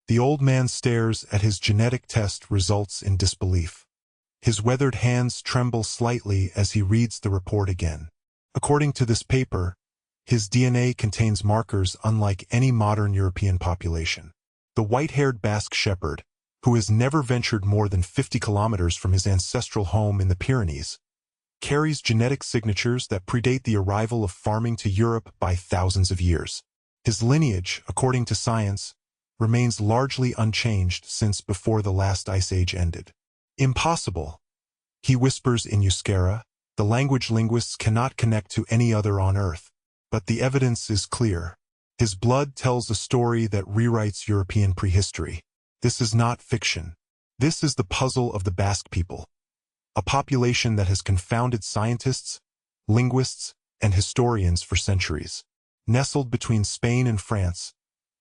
The old man stares at his genetic test results in disbelief. His weathered hands tremble slightly as he reads the report again. According to this paper, his DNA contains markers unlike any modern European population. The white-haired Basque shepherd, who has never ventured more than 50 kilometers from his ancestral home in the Pyrenees, carries genetic signatures that predate the arrival of farming to Europe by thousands of years. His lineage, according to science, remains largely unchanged since before the last ice age ended. Impossible, he whispers in Euskera, the language linguists cannot connect to any other on Earth. But the evidence is clear. His blood tells a story that rewrites European prehistory. This is not fiction. This is the puzzle of the Basque people, a population that has confounded scientists, linguists, and historians for centuries. Nestled between Spain and France,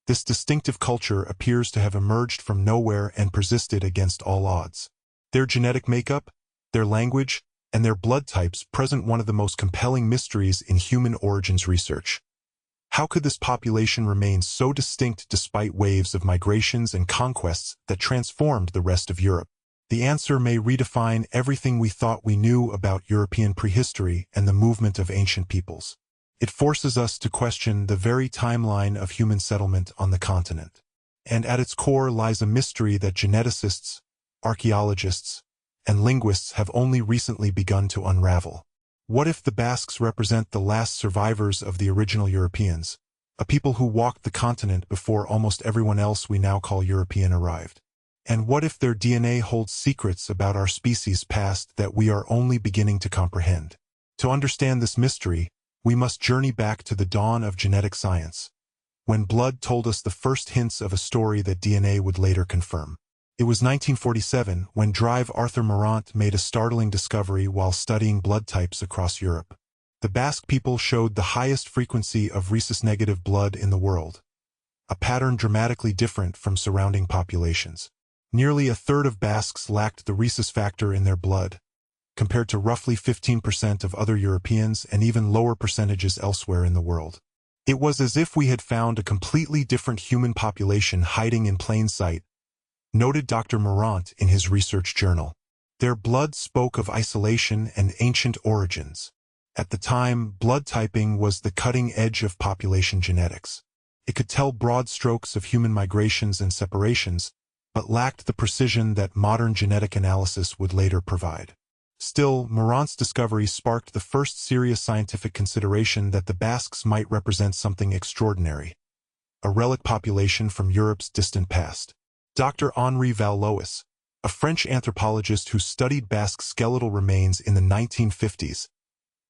this distinctive culture appears to have emerged from nowhere and persisted against all odds. Their genetic makeup, their language, and their blood types present one of the most compelling mysteries in human origins research. How could this population remain so distinct despite waves of migrations and conquests that transformed the rest of Europe? The answer may redefine everything we thought we knew about European prehistory and the movement of ancient peoples. It forces us to question the very timeline of human settlement on the continent. And at its core lies a mystery that geneticists, archaeologists, and linguists have only recently begun to unravel. What if the Basques represent the last survivors of the original Europeans, a people who walked the continent before almost everyone else we now call European arrived? And what if their DNA holds secrets about our species' past that we are only beginning to comprehend? To understand this mystery, we must journey back to the dawn of genetic science, when blood told us the first hints of a story that DNA would later confirm. It was 1947 when Drive Arthur Morant made a startling discovery while studying blood types across Europe. The Basque people showed the highest frequency of rhesus-negative blood in the world, a pattern dramatically different from surrounding populations. Nearly a third of Basques lacked the rhesus factor in their blood, compared to roughly 15% of other Europeans and even lower percentages elsewhere in the world. It was as if we had found a completely different human population hiding in plain sight, noted Dr. Morant in his research journal. Their blood spoke of isolation and ancient origins. At the time, blood typing was the cutting edge of population genetics. It could tell broad strokes of human migrations and separations, but lacked the precision that modern genetic analysis would later provide. Still, Morant's discovery sparked the first serious scientific consideration that the Basques might represent something extraordinary, a relic population from Europe's distant past. Dr. Henri Valois, a French anthropologist who studied Basque skeletal remains in the 1950s,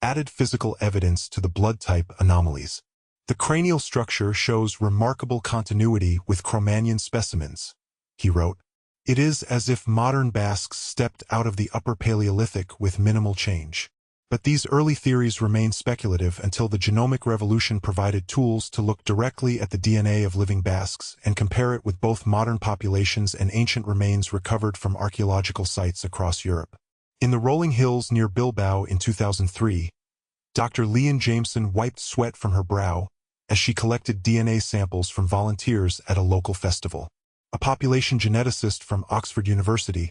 added physical evidence to the blood type anomalies. The cranial structure shows remarkable continuity with Cro-Magnon specimens, he wrote. It is as if modern Basques stepped out of the Upper Paleolithic with minimal change. But these early theories remained speculative until the genomic revolution provided tools to look directly at the DNA of living Basques and compare it with both modern populations and ancient remains recovered from archaeological sites across Europe. In the rolling hills near Bilbao in 2003, Dr. Leon Jameson wiped sweat from her brow as she collected DNA samples from volunteers at a local festival. A population geneticist from Oxford University,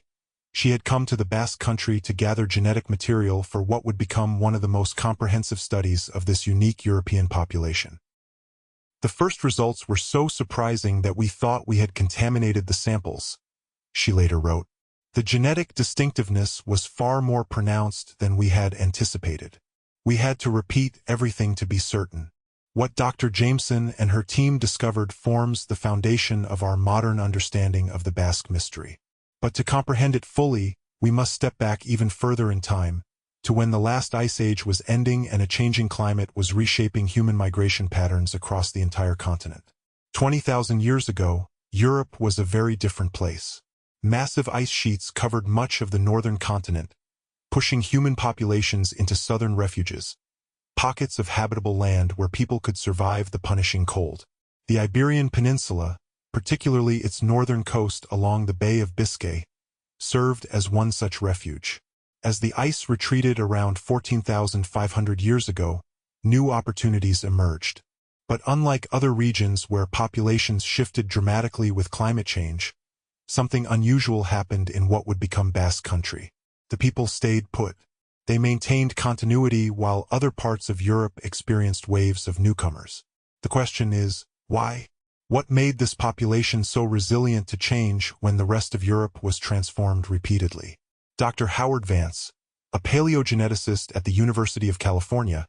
she had come to the Basque country to gather genetic material for what would become one of the most comprehensive studies of this unique European population. The first results were so surprising that we thought we had contaminated the samples, she later wrote. The genetic distinctiveness was far more pronounced than we had anticipated. We had to repeat everything to be certain. What Dr. Jameson and her team discovered forms the foundation of our modern understanding of the Basque mystery. But to comprehend it fully, we must step back even further in time, to when the last ice age was ending and a changing climate was reshaping human migration patterns across the entire continent. 20,000 years ago, Europe was a very different place. Massive ice sheets covered much of the northern continent, pushing human populations into southern refuges, pockets of habitable land where people could survive the punishing cold. The Iberian Peninsula, particularly its northern coast along the Bay of Biscay, served as one such refuge. As the ice retreated around 14,500 years ago, new opportunities emerged. But unlike other regions where populations shifted dramatically with climate change, something unusual happened in what would become Basque country. The people stayed put. They maintained continuity while other parts of Europe experienced waves of newcomers. The question is, why? What made this population so resilient to change when the rest of Europe was transformed repeatedly? Dr. Howard Vance, a paleogeneticist at the University of California,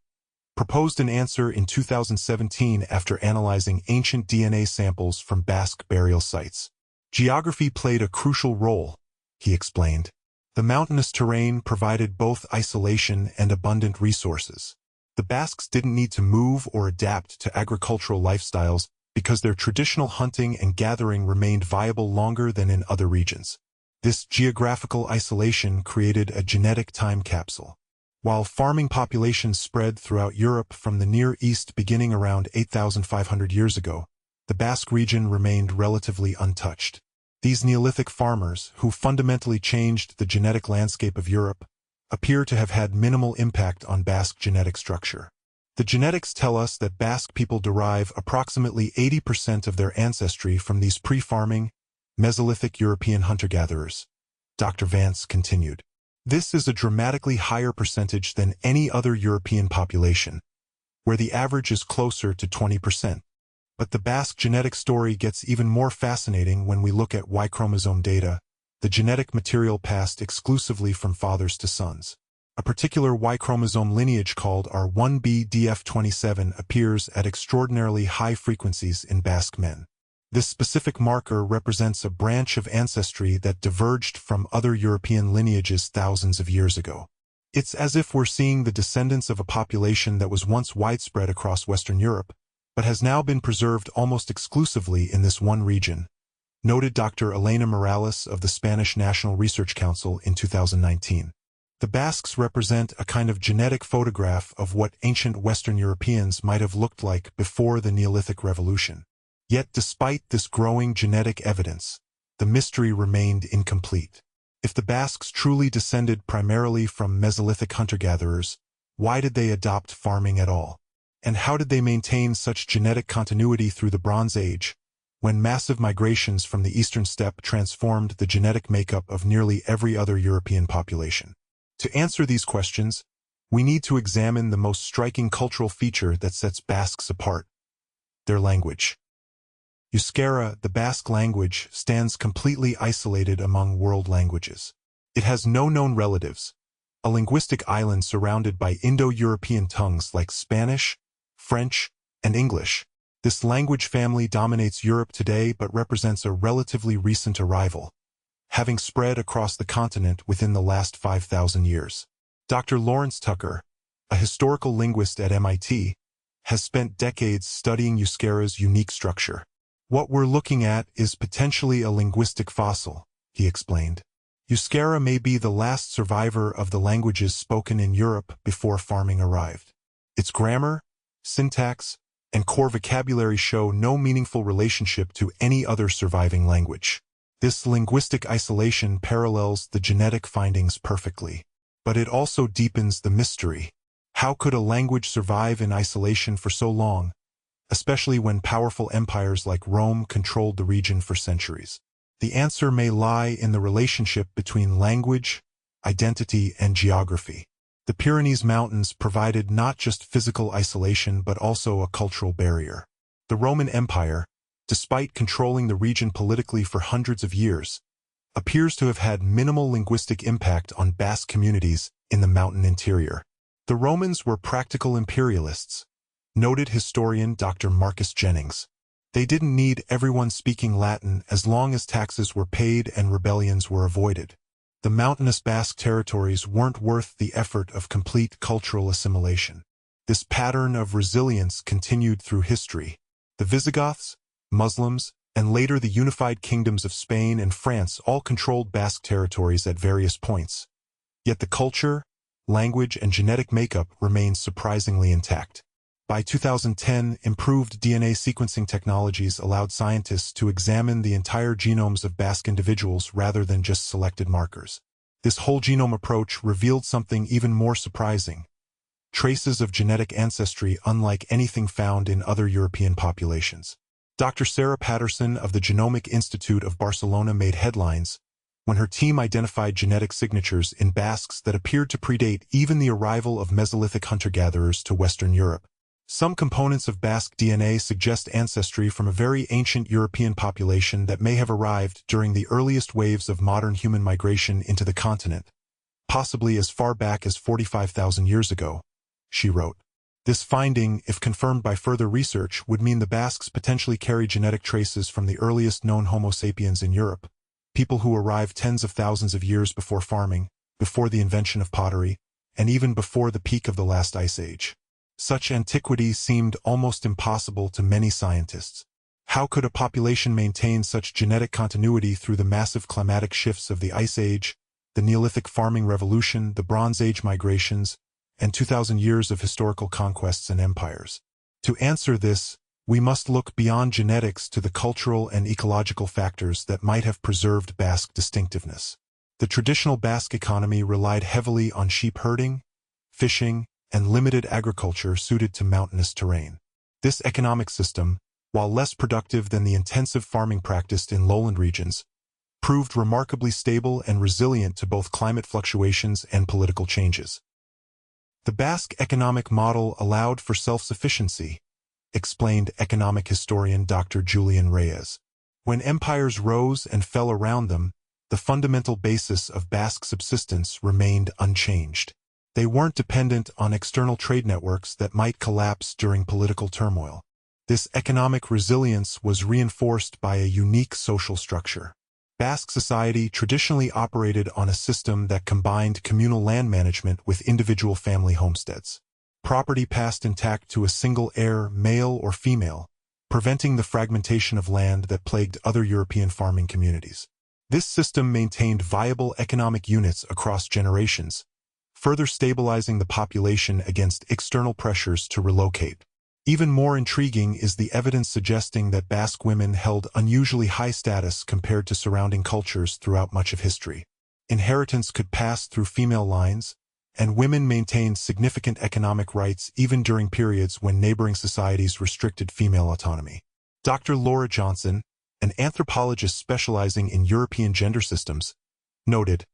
proposed an answer in 2017 after analyzing ancient DNA samples from Basque burial sites. Geography played a crucial role, he explained. The mountainous terrain provided both isolation and abundant resources. The Basques didn't need to move or adapt to agricultural lifestyles because their traditional hunting and gathering remained viable longer than in other regions. This geographical isolation created a genetic time capsule. While farming populations spread throughout Europe from the Near East beginning around 8,500 years ago, the Basque region remained relatively untouched. These Neolithic farmers, who fundamentally changed the genetic landscape of Europe, appear to have had minimal impact on Basque genetic structure. The genetics tell us that Basque people derive approximately 80% of their ancestry from these pre-farming, Mesolithic European hunter-gatherers. Dr. Vance continued. This is a dramatically higher percentage than any other European population, where the average is closer to 20%. But the Basque genetic story gets even more fascinating when we look at Y chromosome data, the genetic material passed exclusively from fathers to sons. A particular Y chromosome lineage called R1b-DF27 appears at extraordinarily high frequencies in Basque men. This specific marker represents a branch of ancestry that diverged from other European lineages thousands of years ago. It's as if we're seeing the descendants of a population that was once widespread across Western Europe, but has now been preserved almost exclusively in this one region, noted Dr. Elena Morales of the Spanish National Research Council in 2019. The Basques represent a kind of genetic photograph of what ancient Western Europeans might have looked like before the Neolithic Revolution. Yet despite this growing genetic evidence, the mystery remained incomplete. If the Basques truly descended primarily from Mesolithic hunter-gatherers, why did they adopt farming at all? And how did they maintain such genetic continuity through the Bronze Age, when massive migrations from the eastern steppe transformed the genetic makeup of nearly every other European population? To answer these questions, we need to examine the most striking cultural feature that sets Basques apart: their language. Euskera, the Basque language, stands completely isolated among world languages. It has no known relatives, a linguistic island surrounded by Indo-European tongues like Spanish, French, and English. This language family dominates Europe today but represents a relatively recent arrival, having spread across the continent within the last 5,000 years. Dr. Lawrence Tucker, a historical linguist at MIT, has spent decades studying Euskera's unique structure. What we're looking at is potentially a linguistic fossil, he explained. Euskera may be the last survivor of the languages spoken in Europe before farming arrived. Its grammar, syntax, and core vocabulary show no meaningful relationship to any other surviving language. This linguistic isolation parallels the genetic findings perfectly. But it also deepens the mystery. How could a language survive in isolation for so long, especially when powerful empires like Rome controlled the region for centuries? The answer may lie in the relationship between language, identity, and geography. The Pyrenees Mountains provided not just physical isolation but also a cultural barrier. The Roman Empire, despite controlling the region politically for hundreds of years, appears to have had minimal linguistic impact on Basque communities in the mountain interior. The Romans were practical imperialists, noted historian Dr. Marcus Jennings. They didn't need everyone speaking Latin as long as taxes were paid and rebellions were avoided. The mountainous Basque territories weren't worth the effort of complete cultural assimilation. This pattern of resilience continued through history. The Visigoths, Muslims, and later the unified kingdoms of Spain and France all controlled Basque territories at various points. Yet the culture, language, and genetic makeup remained surprisingly intact. By 2010, improved DNA sequencing technologies allowed scientists to examine the entire genomes of Basque individuals rather than just selected markers. This whole genome approach revealed something even more surprising. traces of genetic ancestry unlike anything found in other European populations. Dr. Sarah Patterson of the Genomic Institute of Barcelona made headlines when her team identified genetic signatures in Basques that appeared to predate even the arrival of Mesolithic hunter-gatherers to Western Europe. Some components of Basque DNA suggest ancestry from a very ancient European population that may have arrived during the earliest waves of modern human migration into the continent, possibly as far back as 45,000 years ago, she wrote. This finding, if confirmed by further research, would mean the Basques potentially carry genetic traces from the earliest known Homo sapiens in Europe, people who arrived tens of thousands of years before farming, before the invention of pottery, and even before the peak of the last ice age. Such antiquity seemed almost impossible to many scientists. How could a population maintain such genetic continuity through the massive climatic shifts of the Ice Age, the Neolithic farming revolution, the Bronze Age migrations, and 2,000 years of historical conquests and empires? To answer this, we must look beyond genetics to the cultural and ecological factors that might have preserved Basque distinctiveness. The traditional Basque economy relied heavily on sheep herding, fishing, and limited agriculture suited to mountainous terrain. This economic system, while less productive than the intensive farming practiced in lowland regions, proved remarkably stable and resilient to both climate fluctuations and political changes. The Basque economic model allowed for self-sufficiency, explained economic historian Dr. Julian Reyes. When empires rose and fell around them, the fundamental basis of Basque subsistence remained unchanged. They weren't dependent on external trade networks that might collapse during political turmoil. This economic resilience was reinforced by a unique social structure. Basque society traditionally operated on a system that combined communal land management with individual family homesteads. Property passed intact to a single heir, male or female, preventing the fragmentation of land that plagued other European farming communities. This system maintained viable economic units across generations, further stabilizing the population against external pressures to relocate. Even more intriguing is the evidence suggesting that Basque women held unusually high status compared to surrounding cultures throughout much of history. Inheritance could pass through female lines, and women maintained significant economic rights even during periods when neighboring societies restricted female autonomy. Dr. Laura Johnson, an anthropologist specializing in European gender systems, noted,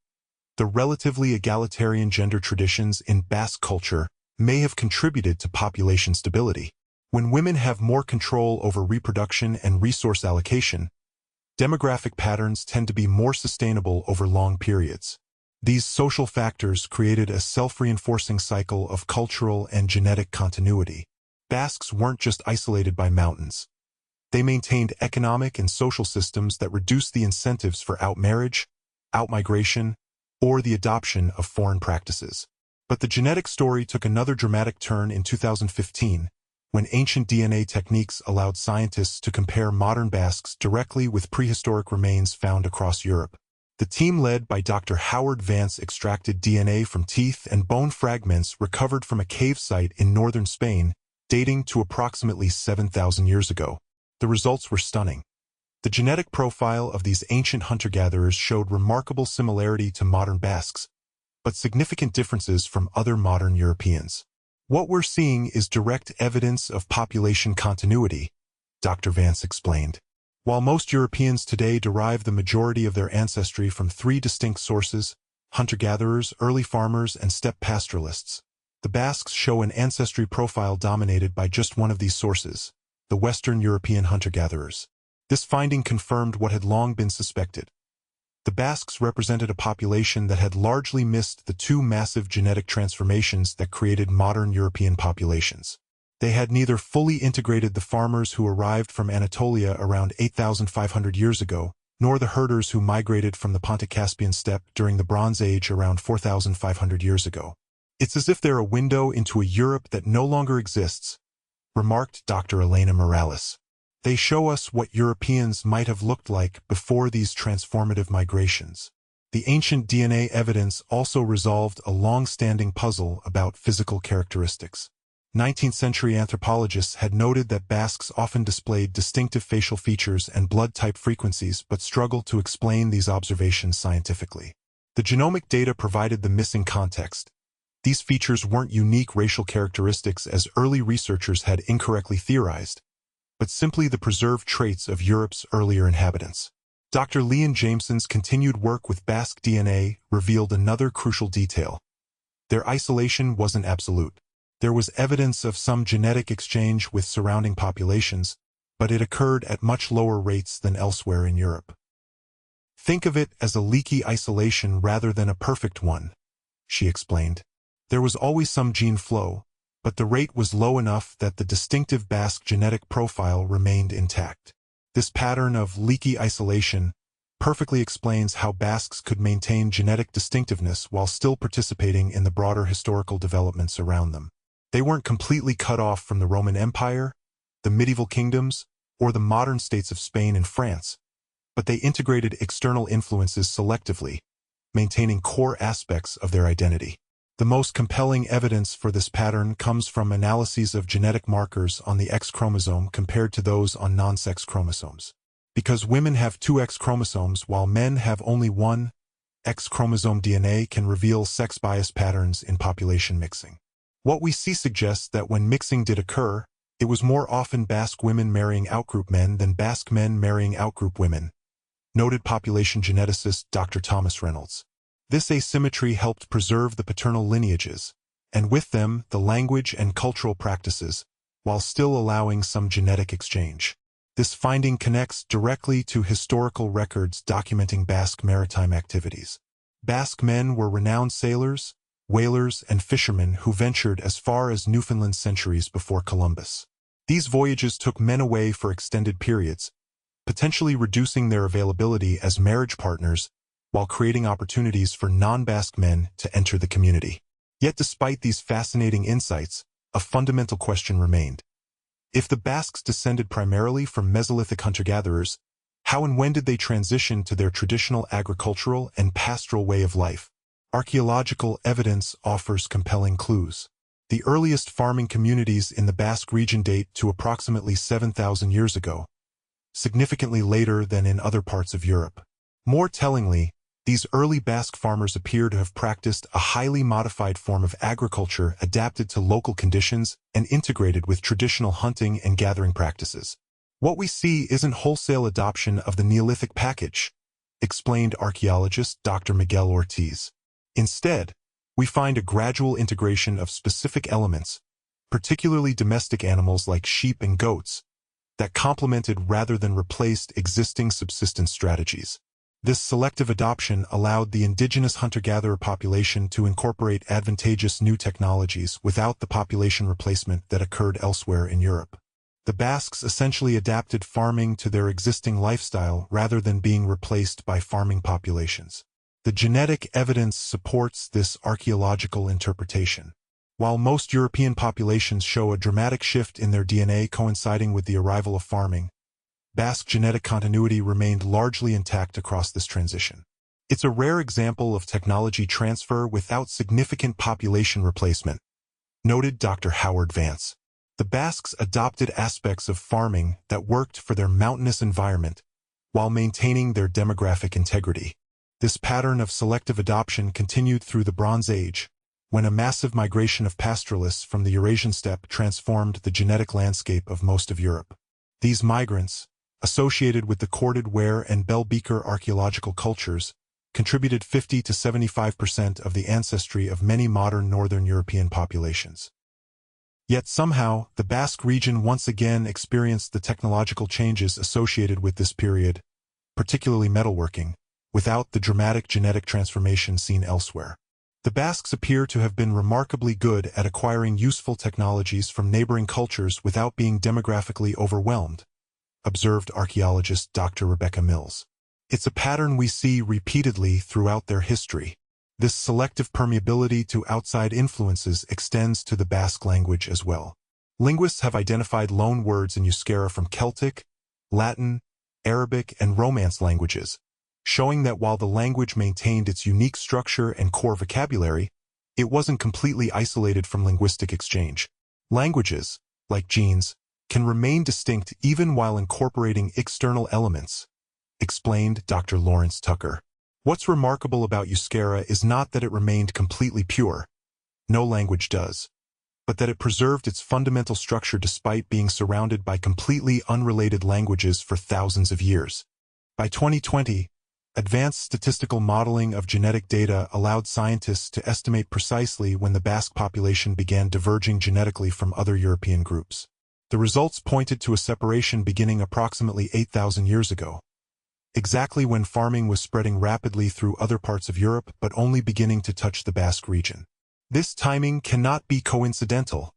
"The relatively egalitarian gender traditions in Basque culture may have contributed to population stability. When women have more control over reproduction and resource allocation, demographic patterns tend to be more sustainable over long periods. These social factors created a self-reinforcing cycle of cultural and genetic continuity. Basques weren't just isolated by mountains. They maintained economic and social systems that reduced the incentives for outmarriage, outmigration, or the adoption of foreign practices." But the genetic story took another dramatic turn in 2015, when ancient DNA techniques allowed scientists to compare modern Basques directly with prehistoric remains found across Europe. The team led by Dr. Howard Vance extracted DNA from teeth and bone fragments recovered from a cave site in northern Spain, dating to approximately 7,000 years ago. The results were stunning. The genetic profile of these ancient hunter-gatherers showed remarkable similarity to modern Basques, but significant differences from other modern Europeans. "What we're seeing is direct evidence of population continuity," Dr. Vance explained. While most Europeans today derive the majority of their ancestry from three distinct sources, hunter-gatherers, early farmers, and steppe pastoralists, the Basques show an ancestry profile dominated by just one of these sources, the Western European hunter-gatherers. This finding confirmed what had long been suspected. The Basques represented a population that had largely missed the two massive genetic transformations that created modern European populations. They had neither fully integrated the farmers who arrived from Anatolia around 8,500 years ago, nor the herders who migrated from the Pontic-Caspian steppe during the Bronze Age around 4,500 years ago. "It's as if they're a window into a Europe that no longer exists," remarked Dr. Elena Morales. "They show us what Europeans might have looked like before these transformative migrations." The ancient DNA evidence also resolved a long-standing puzzle about physical characteristics. 19th-century anthropologists had noted that Basques often displayed distinctive facial features and blood-type frequencies but struggled to explain these observations scientifically. The genomic data provided the missing context. These features weren't unique racial characteristics as early researchers had incorrectly theorized, but simply the preserved traits of Europe's earlier inhabitants. Dr. Leon Jameson's continued work with Basque DNA revealed another crucial detail. Their isolation wasn't absolute. There was evidence of some genetic exchange with surrounding populations, but it occurred at much lower rates than elsewhere in Europe. Think of it as a leaky isolation rather than a perfect one, she explained. There was always some gene flow, but the rate was low enough that the distinctive Basque genetic profile remained intact. This pattern of leaky isolation perfectly explains how Basques could maintain genetic distinctiveness while still participating in the broader historical developments around them. They weren't completely cut off from the Roman Empire, the medieval kingdoms, or the modern states of Spain and France, but they integrated external influences selectively, maintaining core aspects of their identity. The most compelling evidence for this pattern comes from analyses of genetic markers on the X chromosome compared to those on non-sex chromosomes. Because women have two X chromosomes while men have only one, X chromosome DNA can reveal sex bias patterns in population mixing. What we see suggests that when mixing did occur, it was more often Basque women marrying outgroup men than Basque men marrying outgroup women, noted population geneticist Dr. Thomas Reynolds. This asymmetry helped preserve the paternal lineages, and with them the language and cultural practices, while still allowing some genetic exchange. This finding connects directly to historical records documenting Basque maritime activities. Basque men were renowned sailors, whalers, and fishermen who ventured as far as Newfoundland centuries before Columbus. These voyages took men away for extended periods, potentially reducing their availability as marriage partners while creating opportunities for non-Basque men to enter the community. Yet despite these fascinating insights, a fundamental question remained. If the Basques descended primarily from Mesolithic hunter-gatherers, how and when did they transition to their traditional agricultural and pastoral way of life? Archaeological evidence offers compelling clues. The earliest farming communities in the Basque region date to approximately 7,000 years ago, significantly later than in other parts of Europe. More tellingly, these early Basque farmers appear to have practiced a highly modified form of agriculture adapted to local conditions and integrated with traditional hunting and gathering practices. What we see isn't wholesale adoption of the Neolithic package, explained archaeologist Dr. Miguel Ortiz. Instead, we find a gradual integration of specific elements, particularly domestic animals like sheep and goats, that complemented rather than replaced existing subsistence strategies. This selective adoption allowed the indigenous hunter-gatherer population to incorporate advantageous new technologies without the population replacement that occurred elsewhere in Europe. The Basques essentially adapted farming to their existing lifestyle rather than being replaced by farming populations. The genetic evidence supports this archaeological interpretation. While most European populations show a dramatic shift in their DNA coinciding with the arrival of farming, Basque genetic continuity remained largely intact across this transition. It's a rare example of technology transfer without significant population replacement, noted Dr. Howard Vance. The Basques adopted aspects of farming that worked for their mountainous environment while maintaining their demographic integrity. This pattern of selective adoption continued through the Bronze Age, when a massive migration of pastoralists from the Eurasian steppe transformed the genetic landscape of most of Europe. These migrants, associated with the corded ware and bell beaker archaeological cultures, contributed 50 to 75% of the ancestry of many modern northern European populations. Yet somehow, the Basque region once again experienced the technological changes associated with this period, particularly metalworking, without the dramatic genetic transformation seen elsewhere. The Basques appear to have been remarkably good at acquiring useful technologies from neighboring cultures without being demographically overwhelmed, observed archaeologist Dr. Rebecca Mills. It's a pattern we see repeatedly throughout their history. This selective permeability to outside influences extends to the Basque language as well. Linguists have identified loan words in Euskera from Celtic, Latin, Arabic, and Romance languages, showing that while the language maintained its unique structure and core vocabulary, it wasn't completely isolated from linguistic exchange. Languages, like genes, can remain distinct even while incorporating external elements, explained Dr. Lawrence Tucker. What's remarkable about Euskera is not that it remained completely pure, No language does, but that it preserved its fundamental structure despite being surrounded by completely unrelated languages for thousands of years. By 2020, advanced statistical modeling of genetic data allowed scientists to estimate precisely when the Basque population began diverging genetically from other European groups. The results pointed to a separation beginning approximately 8,000 years ago, exactly when farming was spreading rapidly through other parts of Europe but only beginning to touch the Basque region. This timing cannot be coincidental,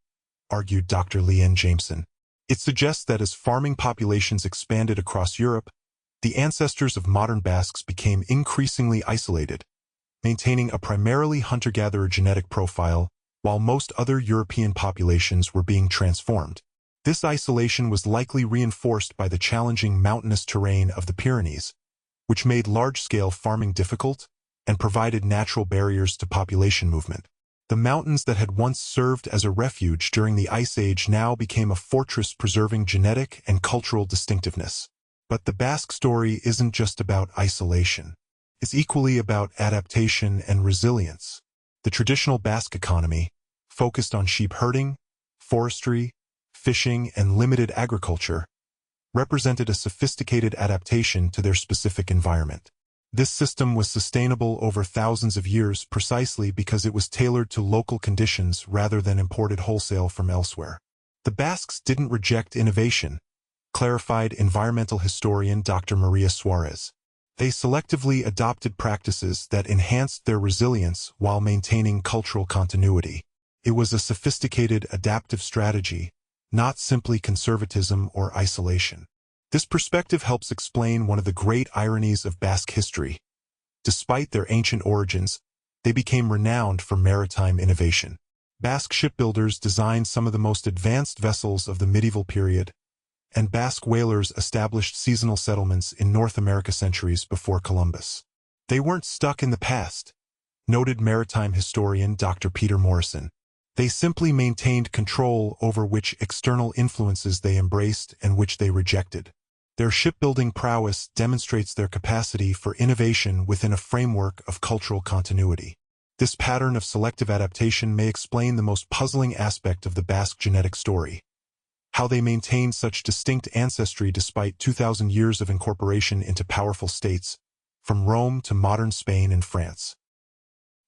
argued Dr. Leanne Jameson. It suggests that as farming populations expanded across Europe, the ancestors of modern Basques became increasingly isolated, maintaining a primarily hunter-gatherer genetic profile while most other European populations were being transformed. This isolation was likely reinforced by the challenging mountainous terrain of the Pyrenees, which made large-scale farming difficult and provided natural barriers to population movement. The mountains that had once served as a refuge during the Ice Age now became a fortress preserving genetic and cultural distinctiveness. But the Basque story isn't just about isolation. It's equally about adaptation and resilience. The traditional Basque economy, focused on sheep herding, forestry, fishing, and limited agriculture, represented a sophisticated adaptation to their specific environment. This system was sustainable over thousands of years precisely because it was tailored to local conditions rather than imported wholesale from elsewhere. The Basques didn't reject innovation, clarified environmental historian Dr. Maria Suarez. They selectively adopted practices that enhanced their resilience while maintaining cultural continuity. It was a sophisticated adaptive strategy, not simply conservatism or isolation. This perspective helps explain one of the great ironies of Basque history. Despite their ancient origins, they became renowned for maritime innovation. Basque shipbuilders designed some of the most advanced vessels of the medieval period, and Basque whalers established seasonal settlements in North America centuries before Columbus. They weren't stuck in the past, noted maritime historian Dr. Peter Morrison. They simply maintained control over which external influences they embraced and which they rejected. Their shipbuilding prowess demonstrates their capacity for innovation within a framework of cultural continuity. This pattern of selective adaptation may explain the most puzzling aspect of the Basque genetic story: how they maintained such distinct ancestry despite 2,000 years of incorporation into powerful states, from Rome to modern Spain and France.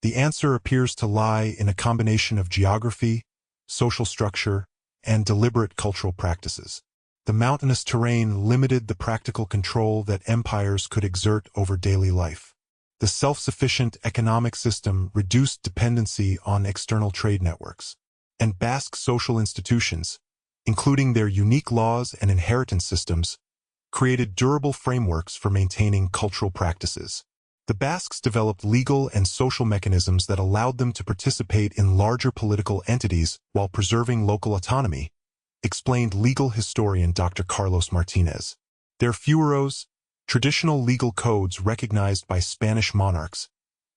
The answer appears to lie in a combination of geography, social structure, and deliberate cultural practices. The mountainous terrain limited the practical control that empires could exert over daily life. The self-sufficient economic system reduced dependency on external trade networks. And Basque social institutions, including their unique laws and inheritance systems, created durable frameworks for maintaining cultural practices. The Basques developed legal and social mechanisms that allowed them to participate in larger political entities while preserving local autonomy, explained legal historian Dr. Carlos Martinez. Their fueros, traditional legal codes recognized by Spanish monarchs,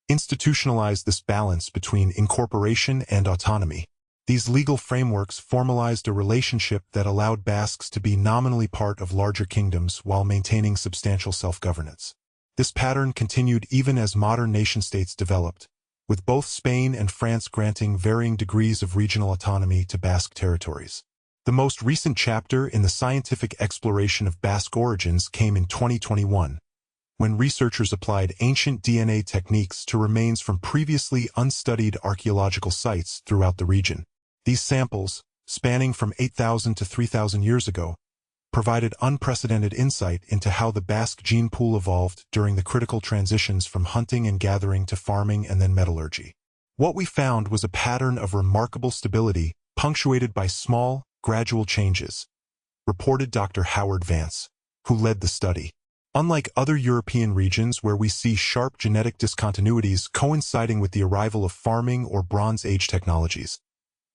institutionalized this balance between incorporation and autonomy. These legal frameworks formalized a relationship that allowed Basques to be nominally part of larger kingdoms while maintaining substantial self-governance. This pattern continued even as modern nation-states developed, with both Spain and France granting varying degrees of regional autonomy to Basque territories. The most recent chapter in the scientific exploration of Basque origins came in 2021, when researchers applied ancient DNA techniques to remains from previously unstudied archaeological sites throughout the region. These samples, spanning from 8,000 to 3,000 years ago, provided unprecedented insight into how the Basque gene pool evolved during the critical transitions from hunting and gathering to farming and then metallurgy. What we found was a pattern of remarkable stability, punctuated by small, gradual changes, reported Dr. Howard Vance, who led the study. Unlike other European regions where we see sharp genetic discontinuities coinciding with the arrival of farming or Bronze Age technologies,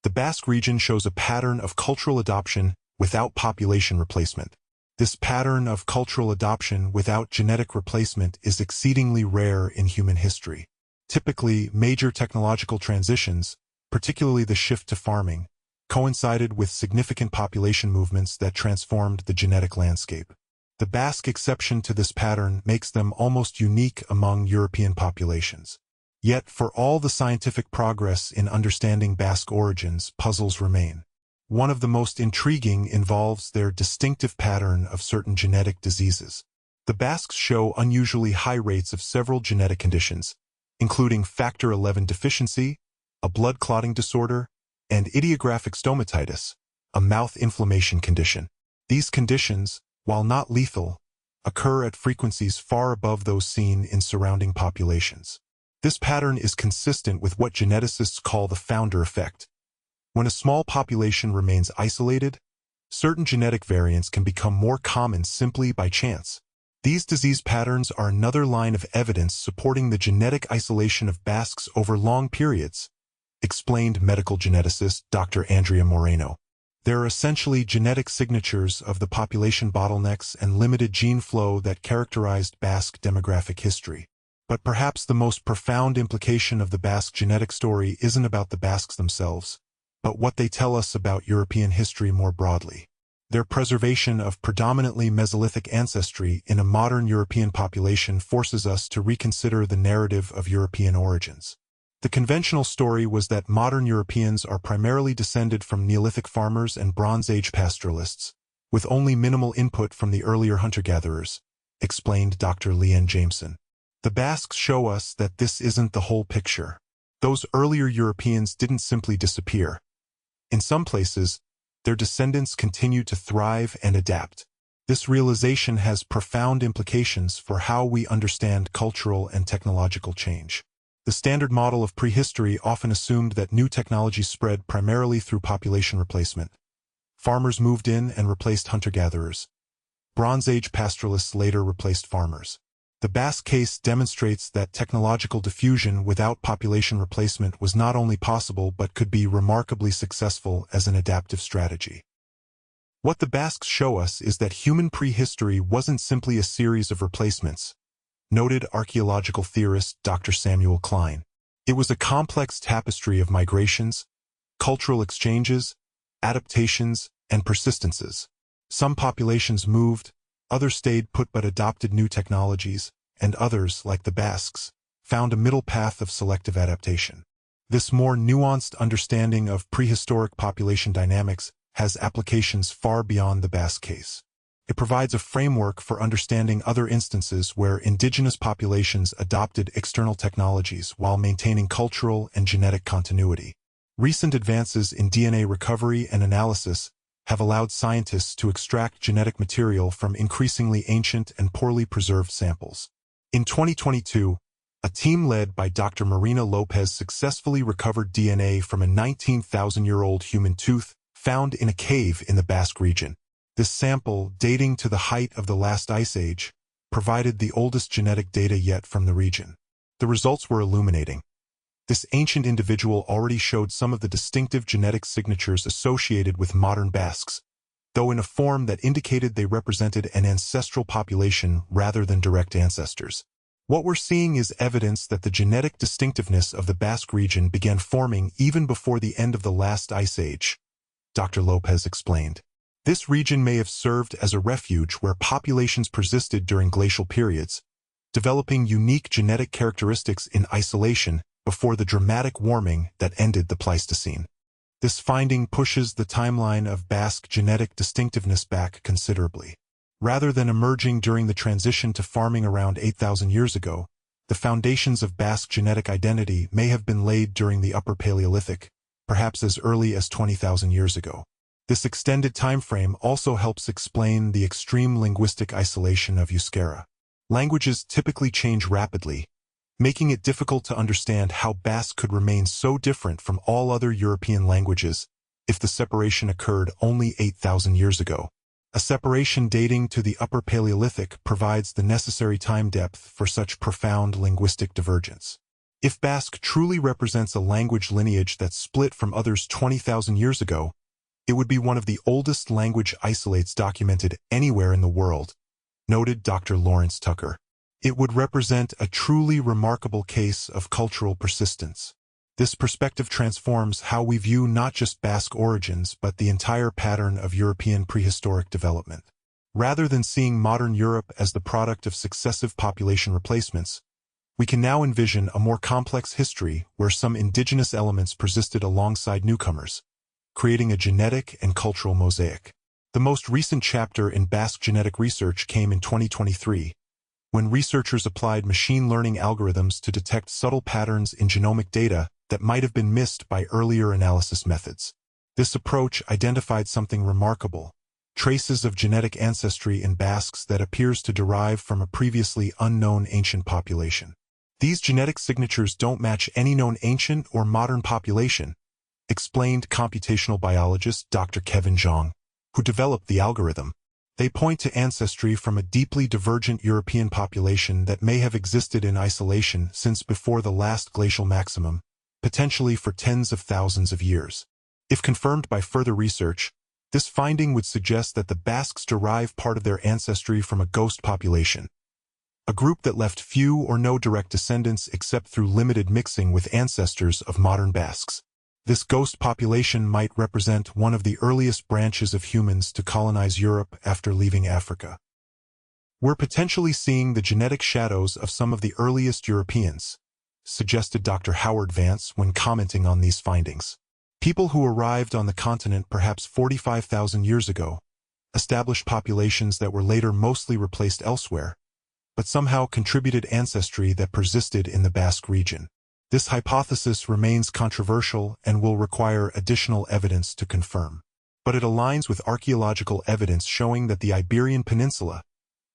the Basque region shows a pattern of cultural adoption without population replacement. This pattern of cultural adoption without genetic replacement is exceedingly rare in human history. Typically, major technological transitions, particularly the shift to farming, coincided with significant population movements that transformed the genetic landscape. The Basque exception to this pattern makes them almost unique among European populations. Yet, for all the scientific progress in understanding Basque origins, puzzles remain. One of the most intriguing involves their distinctive pattern of certain genetic diseases. The Basques show unusually high rates of several genetic conditions, including factor XI deficiency, a blood clotting disorder, and idiographic stomatitis, a mouth inflammation condition. These conditions, while not lethal, occur at frequencies far above those seen in surrounding populations. This pattern is consistent with what geneticists call the founder effect. When a small population remains isolated, certain genetic variants can become more common simply by chance. These disease patterns are another line of evidence supporting the genetic isolation of Basques over long periods, explained medical geneticist Dr. Andrea Moreno. There are essentially genetic signatures of the population bottlenecks and limited gene flow that characterized Basque demographic history. But perhaps the most profound implication of the Basque genetic story isn't about the Basques themselves, but what they tell us about European history more broadly. Their preservation of predominantly Mesolithic ancestry in a modern European population forces us to reconsider the narrative of European origins. The conventional story was that modern Europeans are primarily descended from Neolithic farmers and Bronze Age pastoralists, with only minimal input from the earlier hunter-gatherers, explained Dr. Leanne Jameson. The Basques show us that this isn't the whole picture. Those earlier Europeans didn't simply disappear. In some places, their descendants continue to thrive and adapt. This realization has profound implications for how we understand cultural and technological change. The standard model of prehistory often assumed that new technology spread primarily through population replacement. Farmers moved in and replaced hunter-gatherers. Bronze Age pastoralists later replaced farmers. The Basque case demonstrates that technological diffusion without population replacement was not only possible but could be remarkably successful as an adaptive strategy. What the Basques show us is that human prehistory wasn't simply a series of replacements, noted archaeological theorist Dr. Samuel Klein. It was a complex tapestry of migrations, cultural exchanges, adaptations, and persistences. Some populations moved, others stayed put but adopted new technologies, and others, like the Basques, found a middle path of selective adaptation. This more nuanced understanding of prehistoric population dynamics has applications far beyond the Basque case. It provides a framework for understanding other instances where indigenous populations adopted external technologies while maintaining cultural and genetic continuity. Recent advances in DNA recovery and analysis have allowed scientists to extract genetic material from increasingly ancient and poorly preserved samples. In 2022, a team led by Dr. Marina Lopez successfully recovered DNA from a 19,000-year-old human tooth found in a cave in the Basque region. This sample, dating to the height of the last ice age, provided the oldest genetic data yet from the region. The results were illuminating. This ancient individual already showed some of the distinctive genetic signatures associated with modern Basques, though in a form that indicated they represented an ancestral population rather than direct ancestors. What we're seeing is evidence that the genetic distinctiveness of the Basque region began forming even before the end of the last ice age, Dr. Lopez explained. This region may have served as a refuge where populations persisted during glacial periods, developing unique genetic characteristics in isolation before the dramatic warming that ended the Pleistocene. This finding pushes the timeline of Basque genetic distinctiveness back considerably. Rather than emerging during the transition to farming around 8,000 years ago, the foundations of Basque genetic identity may have been laid during the Upper Paleolithic, perhaps as early as 20,000 years ago. This extended time frame also helps explain the extreme linguistic isolation of Euskera. Languages typically change rapidly, making it difficult to understand how Basque could remain so different from all other European languages if the separation occurred only 8,000 years ago. A separation dating to the Upper Paleolithic provides the necessary time depth for such profound linguistic divergence. If Basque truly represents a language lineage that split from others 20,000 years ago, it would be one of the oldest language isolates documented anywhere in the world, noted Dr. Lawrence Tucker. It would represent a truly remarkable case of cultural persistence. This perspective transforms how we view not just Basque origins but the entire pattern of European prehistoric development. Rather than seeing modern Europe as the product of successive population replacements, We can now envision a more complex history where some indigenous elements persisted alongside newcomers, creating a genetic and cultural mosaic. The most recent chapter in Basque genetic research came in 2023, when researchers applied machine learning algorithms to detect subtle patterns in genomic data that might have been missed by earlier analysis methods. This approach identified something remarkable: traces of genetic ancestry in Basques that appears to derive from a previously unknown ancient population. These genetic signatures don't match any known ancient or modern population, explained computational biologist Dr. Kevin Zhang, who developed the algorithm. They point to ancestry from a deeply divergent European population that may have existed in isolation since before the last glacial maximum, potentially for tens of thousands of years. If confirmed by further research, this finding would suggest that the Basques derive part of their ancestry from a ghost population, a group that left few or no direct descendants except through limited mixing with ancestors of modern Basques. This ghost population might represent one of the earliest branches of humans to colonize Europe after leaving Africa. We're potentially seeing the genetic shadows of some of the earliest Europeans, suggested Dr. Howard Vance when commenting on these findings. People who arrived on the continent perhaps 45,000 years ago established populations that were later mostly replaced elsewhere, but somehow contributed ancestry that persisted in the Basque region. This hypothesis remains controversial and will require additional evidence to confirm. But it aligns with archaeological evidence showing that the Iberian Peninsula,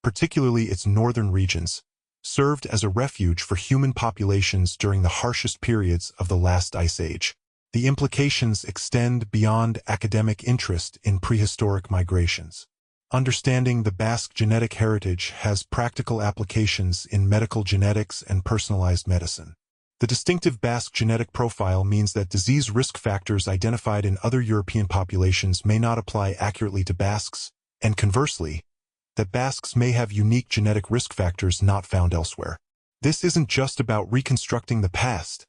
particularly its northern regions, served as a refuge for human populations during the harshest periods of the last ice age. The implications extend beyond academic interest in prehistoric migrations. Understanding the Basque genetic heritage has practical applications in medical genetics and personalized medicine. The distinctive Basque genetic profile means that disease risk factors identified in other European populations may not apply accurately to Basques, and conversely, that Basques may have unique genetic risk factors not found elsewhere. This isn't just about reconstructing the past,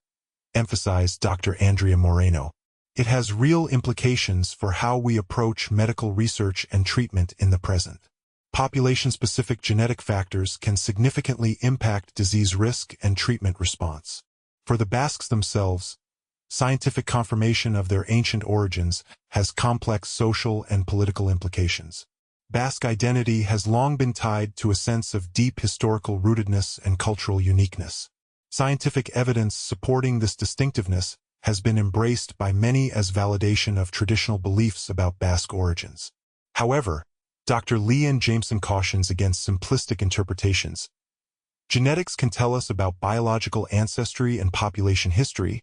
emphasized Dr. Andrea Moreno. It has real implications for how we approach medical research and treatment in the present. Population-specific genetic factors can significantly impact disease risk and treatment response. For the Basques themselves, scientific confirmation of their ancient origins has complex social and political implications. Basque identity has long been tied to a sense of deep historical rootedness and cultural uniqueness. Scientific evidence supporting this distinctiveness has been embraced by many as validation of traditional beliefs about Basque origins. However, Dr. Leanne Jameson cautions against simplistic interpretations. Genetics can tell us about biological ancestry and population history,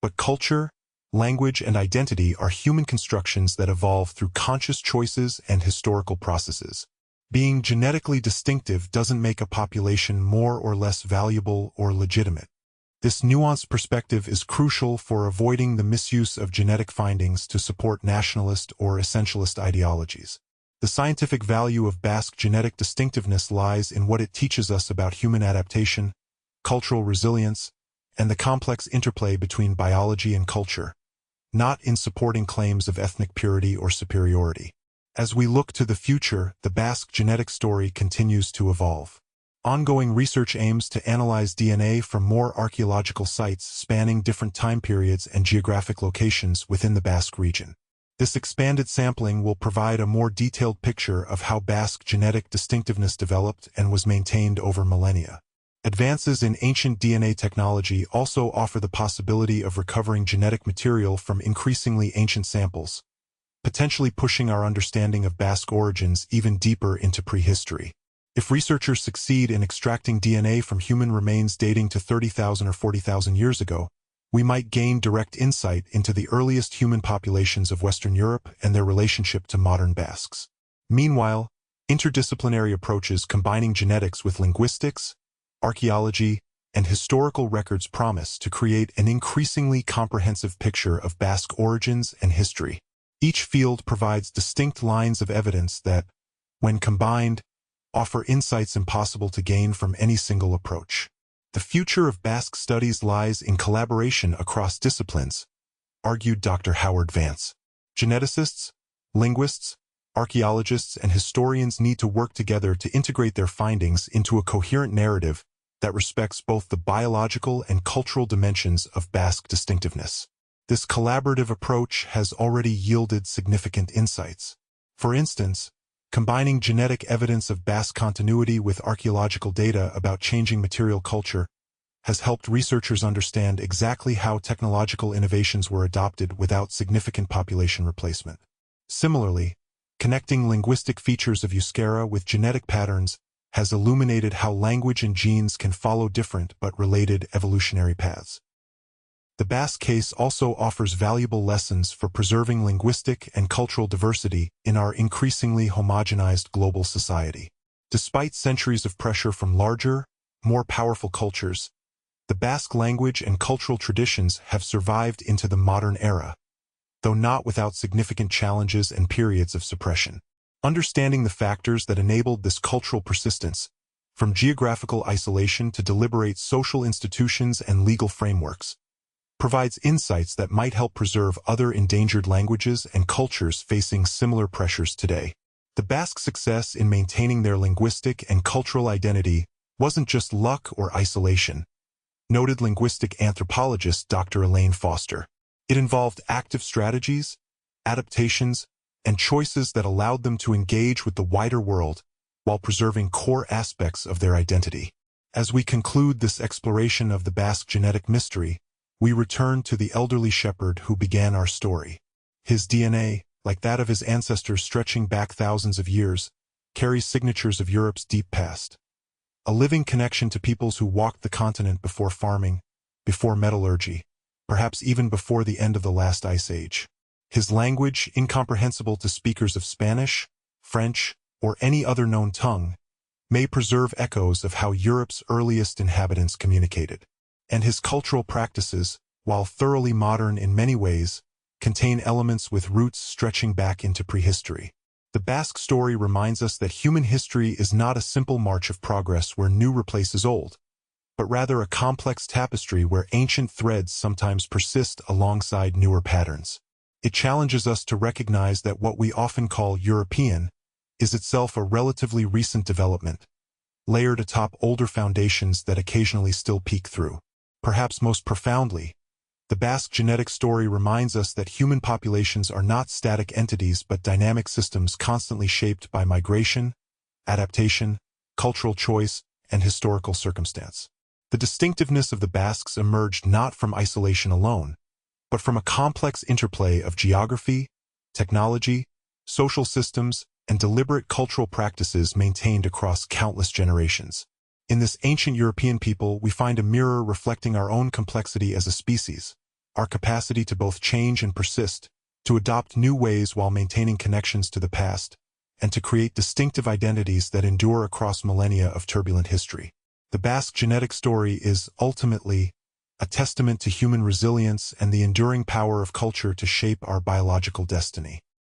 but culture, language, and identity are human constructions that evolve through conscious choices and historical processes. Being genetically distinctive doesn't make a population more or less valuable or legitimate. This nuanced perspective is crucial for avoiding the misuse of genetic findings to support nationalist or essentialist ideologies. The scientific value of Basque genetic distinctiveness lies in what it teaches us about human adaptation, cultural resilience, and the complex interplay between biology and culture, not in supporting claims of ethnic purity or superiority. As we look to the future, the Basque genetic story continues to evolve. Ongoing research aims to analyze DNA from more archaeological sites spanning different time periods and geographic locations within the Basque region. This expanded sampling will provide a more detailed picture of how Basque genetic distinctiveness developed and was maintained over millennia. Advances in ancient DNA technology also offer the possibility of recovering genetic material from increasingly ancient samples, potentially pushing our understanding of Basque origins even deeper into prehistory. If researchers succeed in extracting DNA from human remains dating to 30,000 or 40,000 years ago, we might gain direct insight into the earliest human populations of Western Europe and their relationship to modern Basques. Meanwhile, interdisciplinary approaches combining genetics with linguistics, archaeology, and historical records promise to create an increasingly comprehensive picture of Basque origins and history. Each field provides distinct lines of evidence that, when combined, offer insights impossible to gain from any single approach. The future of Basque studies lies in collaboration across disciplines, argued Dr. Howard Vance. Geneticists, linguists, archaeologists, and historians need to work together to integrate their findings into a coherent narrative that respects both the biological and cultural dimensions of Basque distinctiveness. This collaborative approach has already yielded significant insights. For instance, combining genetic evidence of Basque continuity with archaeological data about changing material culture has helped researchers understand exactly how technological innovations were adopted without significant population replacement. Similarly, connecting linguistic features of Euskera with genetic patterns has illuminated how language and genes can follow different but related evolutionary paths. The Basque case also offers valuable lessons for preserving linguistic and cultural diversity in our increasingly homogenized global society. Despite centuries of pressure from larger, more powerful cultures, the Basque language and cultural traditions have survived into the modern era, though not without significant challenges and periods of suppression. Understanding the factors that enabled this cultural persistence, from geographical isolation to deliberate social institutions and legal frameworks, provides insights that might help preserve other endangered languages and cultures facing similar pressures today. The Basque success in maintaining their linguistic and cultural identity wasn't just luck or isolation, noted linguistic anthropologist Dr. Elaine Foster. It involved active strategies, adaptations, and choices that allowed them to engage with the wider world while preserving core aspects of their identity. As we conclude this exploration of the Basque genetic mystery, we return to the elderly shepherd who began our story. His DNA, like that of his ancestors stretching back thousands of years, carries signatures of Europe's deep past. A living connection to peoples who walked the continent before farming, before metallurgy, perhaps even before the end of the last ice age. His language, incomprehensible to speakers of Spanish, French, or any other known tongue, may preserve echoes of how Europe's earliest inhabitants communicated. And his cultural practices, while thoroughly modern in many ways, contain elements with roots stretching back into prehistory. The Basque story reminds us that human history is not a simple march of progress where new replaces old, but rather a complex tapestry where ancient threads sometimes persist alongside newer patterns. It challenges us to recognize that what we often call European is itself a relatively recent development, layered atop older foundations that occasionally still peek through. Perhaps most profoundly, the Basque genetic story reminds us that human populations are not static entities but dynamic systems constantly shaped by migration, adaptation, cultural choice, and historical circumstance. The distinctiveness of the Basques emerged not from isolation alone, but from a complex interplay of geography, technology, social systems, and deliberate cultural practices maintained across countless generations. In this ancient European people, we find a mirror reflecting our own complexity as a species, our capacity to both change and persist, to adopt new ways while maintaining connections to the past, and to create distinctive identities that endure across millennia of turbulent history. The Basque genetic story is, ultimately, a testament to human resilience and the enduring power of culture to shape our biological destiny.